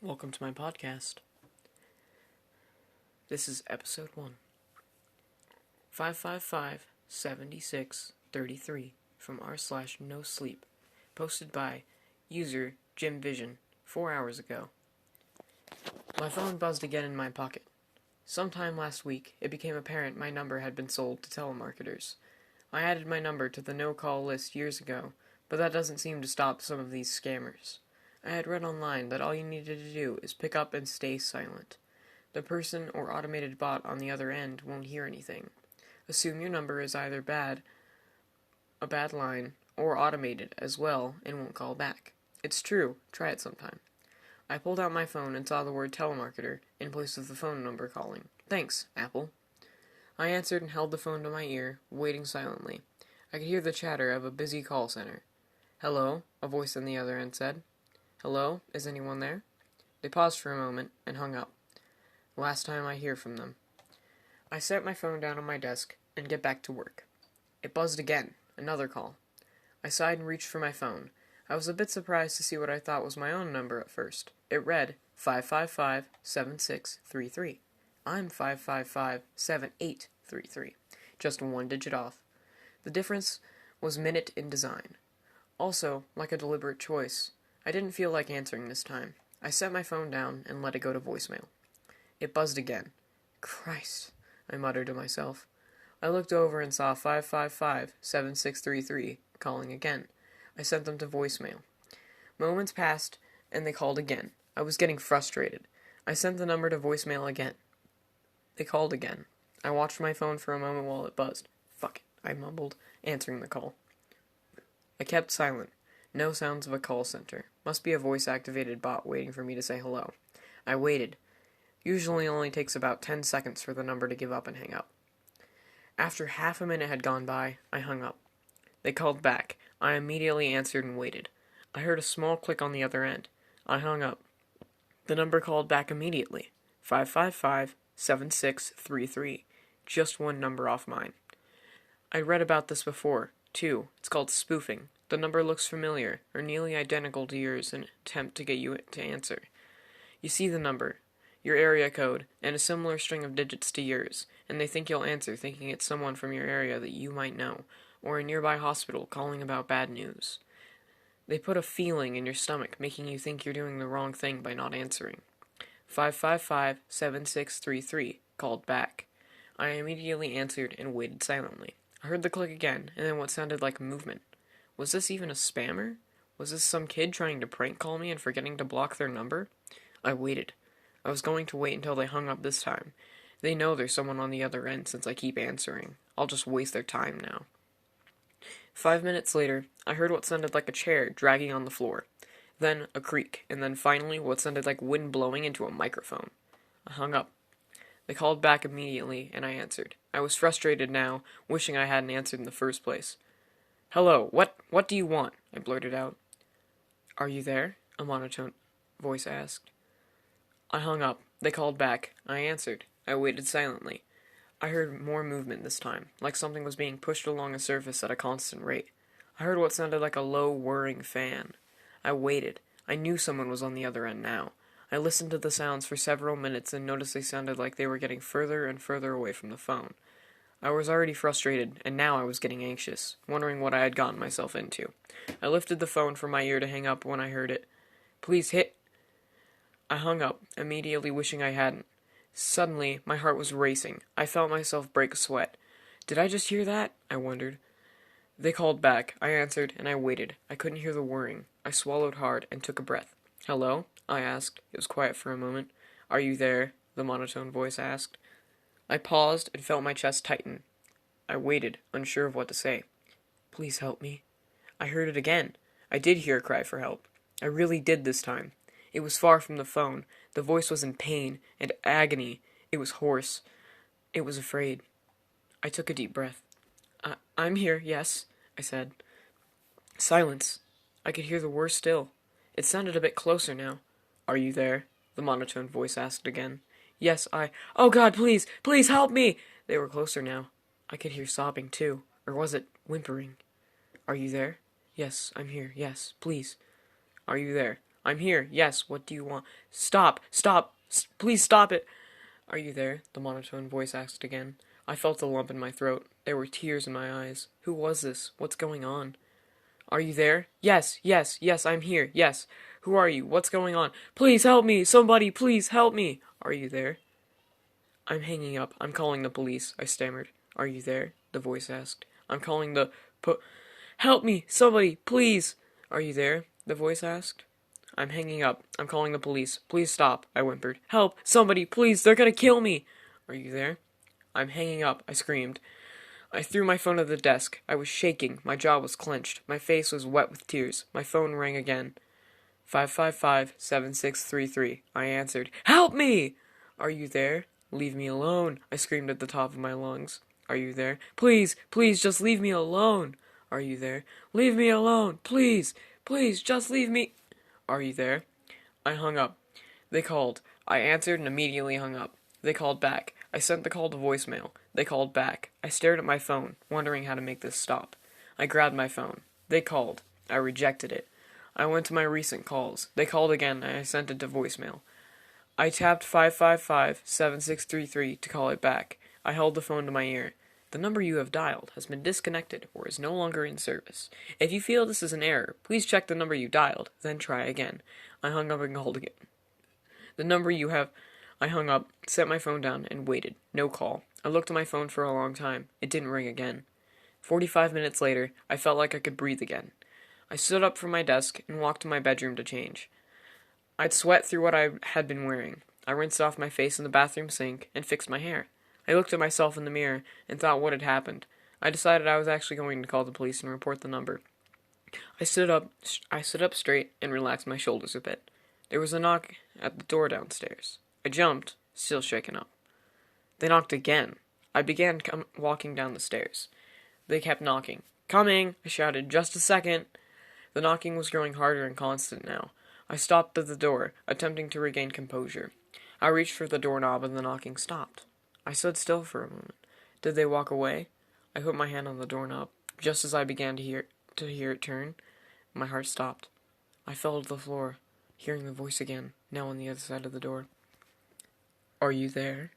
Welcome to my podcast. This is episode 1. 555-76-33 from r/no sleep, posted by user Jim Vision 4 hours ago. My phone buzzed again in my pocket. Sometime last week, it became apparent my number had been sold to telemarketers. I added my number to the no-call list years ago, but that doesn't seem to stop some of these scammers. I had read online that all you needed to do is pick up and stay silent. The person or automated bot on the other end won't hear anything. Assume your number is either a bad line, or automated as well and won't call back. It's true. Try it sometime. I pulled out my phone and saw the word telemarketer in place of the phone number calling. Thanks, Apple. I answered and held the phone to my ear, waiting silently. I could hear the chatter of a busy call center. Hello, a voice on the other end said. Hello, is anyone there? They paused for a moment and hung up. Last time I hear from them. I set my phone down on my desk and get back to work. It buzzed again, another call. I sighed and reached for my phone. I was a bit surprised to see what I thought was my own number at first. It read 555-7633. I'm 555-7833, just one digit off. The difference was minute in design. Also, like a deliberate choice, I didn't feel like answering this time. I set my phone down and let it go to voicemail. It buzzed again. Christ, I muttered to myself. I looked over and saw 555-7633 calling again. I sent them to voicemail. Moments passed, and they called again. I was getting frustrated. I sent the number to voicemail again. They called again. I watched my phone for a moment while it buzzed. Fuck it, I mumbled, answering the call. I kept silent. No sounds of a call center. Must be a voice-activated bot waiting for me to say hello. I waited. Usually only takes about 10 seconds for the number to give up and hang up. After half a minute had gone by, I hung up. They called back. I immediately answered and waited. I heard a small click on the other end. I hung up. The number called back immediately. 555-7633. Just one number off mine. I read about this before, too. It's called spoofing. The number looks familiar, or nearly identical to yours in an attempt to get you to answer. You see the number, your area code, and a similar string of digits to yours, and they think you'll answer thinking it's someone from your area that you might know, or a nearby hospital calling about bad news. They put a feeling in your stomach, making you think you're doing the wrong thing by not answering. 555-7633 called back. I immediately answered and waited silently. I heard the click again, and then what sounded like movement. Was this even a spammer? Was this some kid trying to prank call me and forgetting to block their number? I waited. I was going to wait until they hung up this time. They know there's someone on the other end since I keep answering. I'll just waste their time now. 5 minutes later, I heard what sounded like a chair dragging on the floor. Then a creak, and then finally what sounded like wind blowing into a microphone. I hung up. They called back immediately, and I answered. I was frustrated now, wishing I hadn't answered in the first place. Hello, what do you want? I blurted out. Are you there? A monotone voice asked. I hung up. They called back. I answered. I waited silently. I heard more movement this time, like something was being pushed along a surface at a constant rate. I heard what sounded like a low, whirring fan. I waited. I knew someone was on the other end now. I listened to the sounds for several minutes and noticed they sounded like they were getting further and further away from the phone. I was already frustrated, and now I was getting anxious, wondering what I had gotten myself into. I lifted the phone from my ear to hang up when I heard it. Please hit. I hung up, immediately wishing I hadn't. Suddenly, my heart was racing. I felt myself break a sweat. Did I just hear that? I wondered. They called back. I answered, and I waited. I couldn't hear the whirring. I swallowed hard and took a breath. Hello? I asked. It was quiet for a moment. Are you there? The monotone voice asked. I paused and felt my chest tighten. I waited, unsure of what to say. Please help me. I heard it again. I did hear a cry for help. I really did this time. It was far from the phone. The voice was in pain and agony. It was hoarse. It was afraid. I took a deep breath. I'm here, yes, I said. Silence. I could hear the worst still. It sounded a bit closer now. Are you there? The monotone voice asked again. Yes, Oh God, please help me! They were closer now. I could hear sobbing, too. Or was it whimpering? Are you there? Yes, I'm here. Yes, please. Are you there? I'm here. Yes, what do you want? Stop! Stop! Please stop it! Are you there? The monotone voice asked again. I felt a lump in my throat. There were tears in my eyes. Who was this? What's going on? Are you there? Yes, yes, yes, I'm here. Yes. Who are you? What's going on? Please help me! Somebody, please help me! Are you there? I'm hanging up. I'm calling the police, I stammered. Are you there? The voice asked. I'm calling the Help me! Somebody, please! Are you there? The voice asked. I'm hanging up. I'm calling the police. Please stop, I whimpered. Help! Somebody, please! They're gonna kill me! Are you there? I'm hanging up, I screamed. I threw my phone at the desk. I was shaking. My jaw was clenched. My face was wet with tears. My phone rang again. 555-7633. I answered. Help me! Are you there? Leave me alone, I screamed at the top of my lungs. Are you there? Please, please, just leave me alone. Are you there? Leave me alone, please, please, just leave me. Are you there? I hung up. They called. I answered and immediately hung up. They called back. I sent the call to voicemail. They called back. I stared at my phone, wondering how to make this stop. I grabbed my phone. They called. I rejected it. I went to my recent calls. They called again, and I sent it to voicemail. I tapped 555-7633 to call it back. I held the phone to my ear. The number you have dialed has been disconnected or is no longer in service. If you feel this is an error, please check the number you dialed, then try again. I hung up and called again. The number you have... I hung up, set my phone down, and waited. No call. I looked at my phone for a long time. It didn't ring again. 45 minutes later, I felt like I could breathe again. I stood up from my desk and walked to my bedroom to change. I'd sweat through what I had been wearing. I rinsed off my face in the bathroom sink and fixed my hair. I looked at myself in the mirror and thought what had happened. I decided I was actually going to call the police and report the number. I stood up straight and relaxed my shoulders a bit. There was a knock at the door downstairs. I jumped, still shaken up. They knocked again. I began walking down the stairs. They kept knocking. Coming! I shouted. Just a second! The knocking was growing harder and constant now. I stopped at the door, attempting to regain composure. I reached for the doorknob and the knocking stopped. I stood still for a moment. Did they walk away? I put my hand on the doorknob. Just as I began to hear it turn, my heart stopped. I fell to the floor, hearing the voice again, now on the other side of the door. Are you there?